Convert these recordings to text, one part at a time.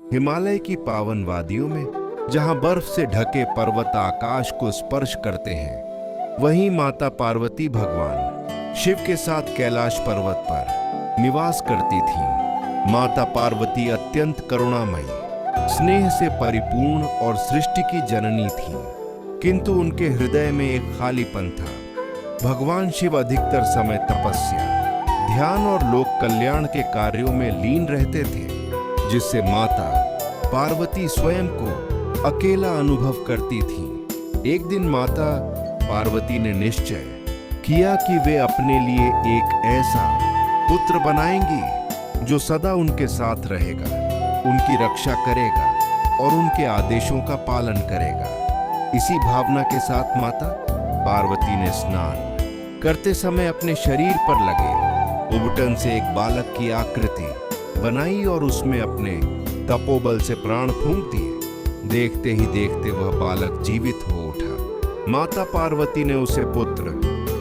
हिमालय की पावन वादियों में जहां बर्फ से ढके पर्वत आकाश को स्पर्श करते हैं, वहीं माता पार्वती भगवान शिव के साथ कैलाश पर्वत पर निवास करती थीं। माता पार्वती अत्यंत करुणामयी, स्नेह से परिपूर्ण और सृष्टि की जननी थीं, किंतु उनके हृदय में एक खालीपन था। भगवान शिव अधिकतर समय तपस्या, ध्यान और लोक कल्याण के कार्यों में लीन रहते थे, जिससे माता पार्वती स्वयं को अकेला अनुभव करती थीं। एक दिन माता पार्वती ने निश्चय किया कि वे अपने लिए एक ऐसा पुत्र बनाएंगी जो सदा उनके साथ रहेगा, उनकी रक्षा करेगा और उनके आदेशों का पालन करेगा। इसी भावना के साथ माता पार्वती ने स्नान करते समय अपने शरीर पर लगे उबटन से एक बालक की आकृति बनाई और उसमें अपने तपोबल से प्राण फूंक दिए। देखते ही देखते वह बालक जीवित हो उठा। माता पार्वती ने उसे पुत्र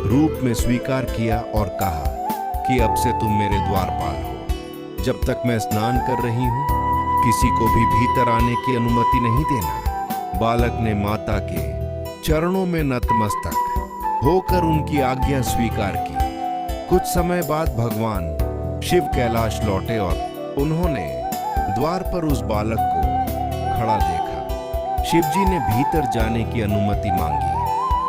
रूप में स्वीकार किया और कहा कि अब से तुम मेरे द्वारपाल हो। जब तक मैं स्नान कर रही हूं, किसी को भी भीतर आने की अनुमति नहीं देना। बालक ने माता के चरणों में नतमस्तक होकर उनकी आज्ञा स्वीकार की। कुछ समय बाद भगवान शिव कैलाश लौटे और उन्होंने द्वार पर उस बालक को खड़ा देखा। शिवजी ने भीतर जाने की अनुमति मांगी,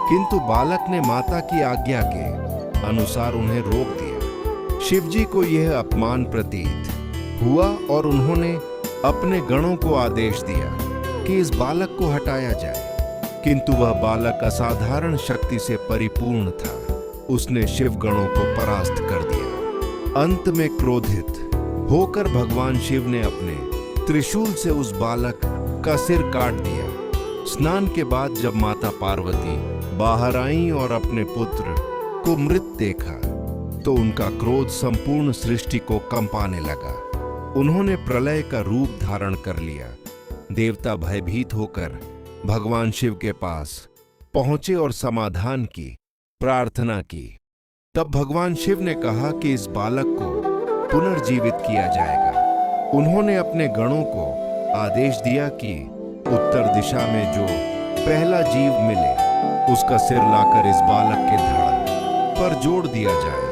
किंतु बालक ने माता की आज्ञा के अनुसार उन्हें रोक दिया। शिवजी को यह अपमान प्रतीत हुआ और उन्होंने अपने गणों को आदेश दिया कि इस बालक को हटाया जाए, किंतु वह बालक असाधारण शक्ति से परिपूर्ण था। उसने शिव गणों को परास्त कर दिया। अंत में क्रोधित होकर भगवान शिव ने अपने त्रिशूल से उस बालक का सिर काट दिया। स्नान के बाद जब माता पार्वती बाहर आईं और अपने पुत्र को मृत देखा, तो उनका क्रोध संपूर्ण सृष्टि को कंपाने लगा। उन्होंने प्रलय का रूप धारण कर लिया। देवता भयभीत होकर भगवान शिव के पास पहुंचे और समाधान की प्रार्थना की। तब भगवान शिव ने कहा कि इस बालक को पुनर्जीवित किया जाएगा। उन्होंने अपने गणों को आदेश दिया कि उत्तर दिशा में जो पहला जीव मिले, उसका सिर लाकर इस बालक के धड़ पर जोड़ दिया जाए।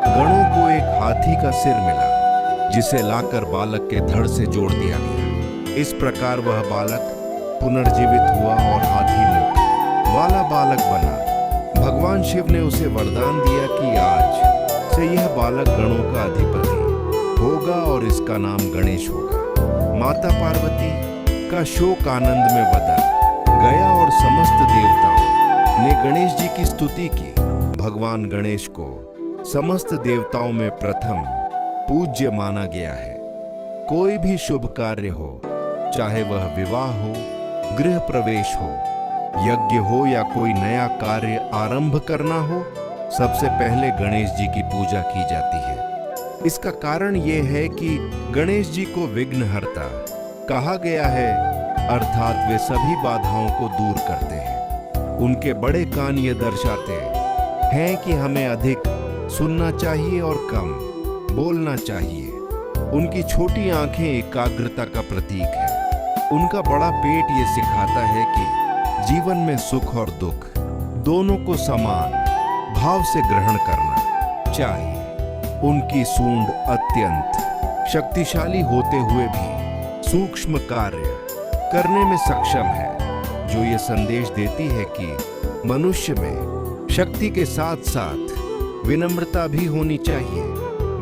गणों को एक हाथी का सिर मिला, जिसे लाकर बालक के धड़ से जोड़ दिया गया। इस प्रकार वह बालक पुनर्जीवित हुआ और हाथी मुख वाला बालक बना। भगवान शिव ने उसे वरदान दिया कि आज से यह बालक गणों का अधिपति होगा और इसका नाम गणेश होगा। माता पार्वती का शोक आनंद में बदल गया और समस्त देवताओं ने गणेश जी की स्तुति की। भगवान गणेश को समस्त देवताओं में प्रथम पूज्य माना गया है। कोई भी शुभ कार्य हो, चाहे वह विवाह हो, गृह प्रवेश हो, यज्ञ हो या कोई नया कार्य आरंभ करना हो, सबसे पहले गणेश जी की पूजा की जाती है। इसका कारण यह है कि गणेश जी को विघ्नहर्ता कहा गया है, अर्थात वे सभी बाधाओं को दूर करते हैं। उनके बड़े कान ये दर्शाते हैं कि हमें अधिक सुनना चाहिए और कम बोलना चाहिए। उनकी छोटी आंखें एकाग्रता का प्रतीक है। उनका बड़ा पेट ये सिखाता है कि जीवन में सुख और दुख दोनों को समान भाव से ग्रहण करना चाहिए। उनकी सूंड अत्यंत शक्तिशाली होते हुए भी सूक्ष्म कार्य करने में सक्षम है, जो ये संदेश देती है कि मनुष्य में शक्ति के साथ साथ विनम्रता भी होनी चाहिए।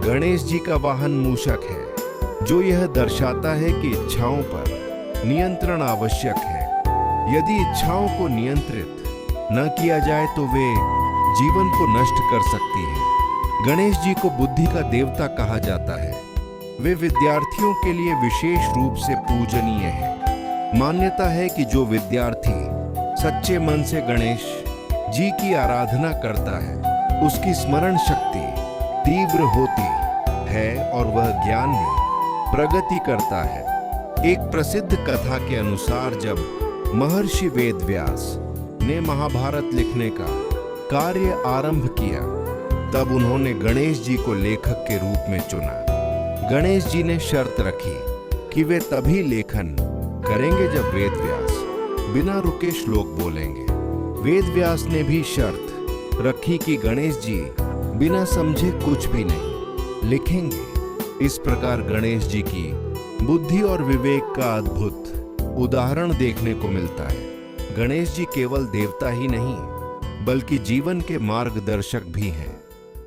गणेश जी का वाहन मूषक है, जो यह दर्शाता है कि इच्छाओं पर नियंत्रण आवश्यक है। यदि इच्छाओं को नियंत्रित न किया जाए तो वे जीवन को नष्ट कर सकती है। गणेश जी को बुद्धि का देवता कहा जाता है। वे विद्यार्थियों के लिए विशेष रूप से पूजनीय हैं। मान्यता है कि जो विद्यार्थी सच्चे मन से गणेश जी की आराधना करता है, उसकी स्मरण शक्ति तीव्र होती है और वह ज्ञान में प्रगति करता है। एक प्रसिद्ध कथा के अनुसार जब महर्षि वेदव्यास ने महाभारत लिखने का कार्य आरंभ किया, तब उन्होंने गणेश जी को लेखक के रूप में चुना। गणेश जी ने शर्त रखी कि वे तभी लेखन करेंगे जब वेद व्यास बिना रुके श्लोक बोलेंगे। वेद व्यास ने भी शर्त रखी कि गणेश जी बिना समझे कुछ भी नहीं लिखेंगे। इस प्रकार गणेश जी की बुद्धि और विवेक का अद्भुत उदाहरण देखने को मिलता है। गणेश जी केवल देवता ही नहीं बल्कि जीवन के मार्गदर्शक भी हैं।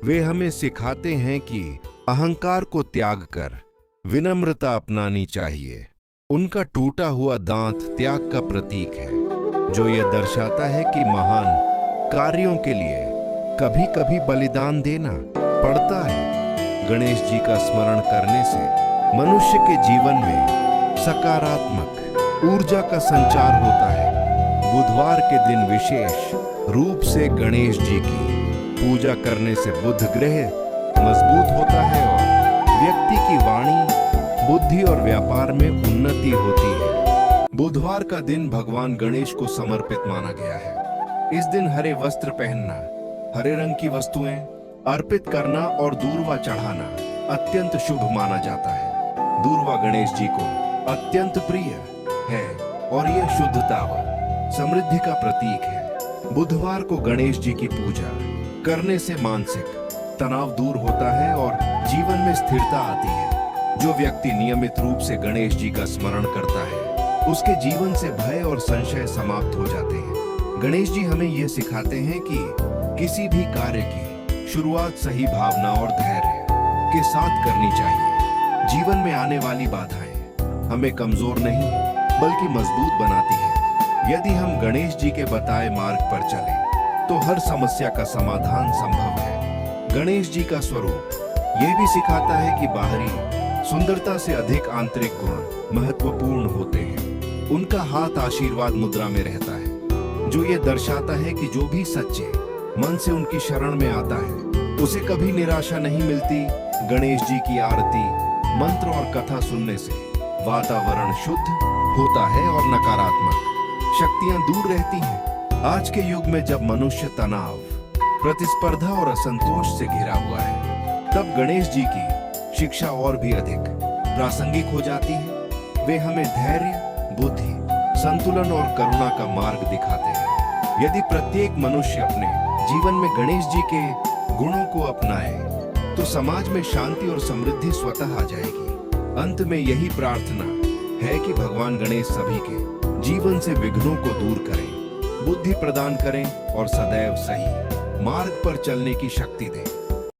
वे हमें सिखाते हैं कि अहंकार को त्याग कर विनम्रता अपनानी चाहिए। उनका टूटा हुआ दांत त्याग का प्रतीक है, जो यह दर्शाता है कि महान कार्यों के लिए कभी कभी बलिदान देना पड़ता है। गणेश जी का स्मरण करने से मनुष्य के जीवन में सकारात्मक ऊर्जा का संचार होता है। बुधवार के दिन विशेष रूप से गणेश जी की पूजा करने से बुध ग्रह मजबूत होता है और व्यक्ति की वाणी, बुद्धि और व्यापार में उन्नति होती है। बुधवार का दिन भगवान गणेश को समर्पित माना गया है। इस दिन हरे वस्त्र पहनना, हरे रंग की वस्तुएं अर्पित करना और दूर्वा चढ़ाना अत्यंत शुभ माना जाता है। दूर्वा गणेश जी को अत्यंत प्रिय है और यह शुद्धता व समृद्धि का प्रतीक है। बुधवार को गणेश जी की पूजा करने से मानसिक तनाव दूर होता है और जीवन में स्थिरता आती है। जो व्यक्ति नियमित रूप से गणेश जी का स्मरण करता है, उसके जीवन से भय और संशय समाप्त हो जाते हैं। गणेश जी हमें यह सिखाते हैं कि किसी भी कार्य की शुरुआत सही भावना और धैर्य के साथ करनी चाहिए। जीवन में आने वाली बाधाएं हमें कमजोर नहीं बल्कि मजबूत बनाती है। यदि हम गणेश जी के बताए मार्ग पर चलें, तो हर समस्या का समाधान संभव है। गणेश जी का स्वरूप यह भी सिखाता है कि बाहरी सुंदरता से अधिक आंतरिक गुण महत्वपूर्ण होते हैं। उनका हाथ आशीर्वाद मुद्रा में रहता है, जो ये दर्शाता है कि जो भी सच्चे मन से उनकी शरण में आता है, उसे कभी निराशा नहीं मिलती। गणेश जी की आरती, मंत्र और कथा सुनने से वातावरण शुद्ध होता है और नकारात्मक शक्तियां दूर रहती हैं। आज के युग में जब मनुष्य तनाव, प्रतिस्पर्धा और असंतोष से घिरा हुआ है, तब गणेश जी की शिक्षा और भी अधिक प्रासंगिक हो जाती है। वे हमें धैर्य, बुद्धि, संतुलन और करुणा का मार्ग दिखाते हैं। यदि प्रत्येक मनुष्य अपने जीवन में गणेश जी के गुणों को अपनाए, तो समाज में शांति और समृद्धि स्वतः आ जाएगी। अंत में यही प्रार्थना है कि भगवान गणेश सभी के जीवन से विघ्नों को दूर करें, बुद्धि प्रदान करें और सदैव सही मार्ग पर चलने की शक्ति दें।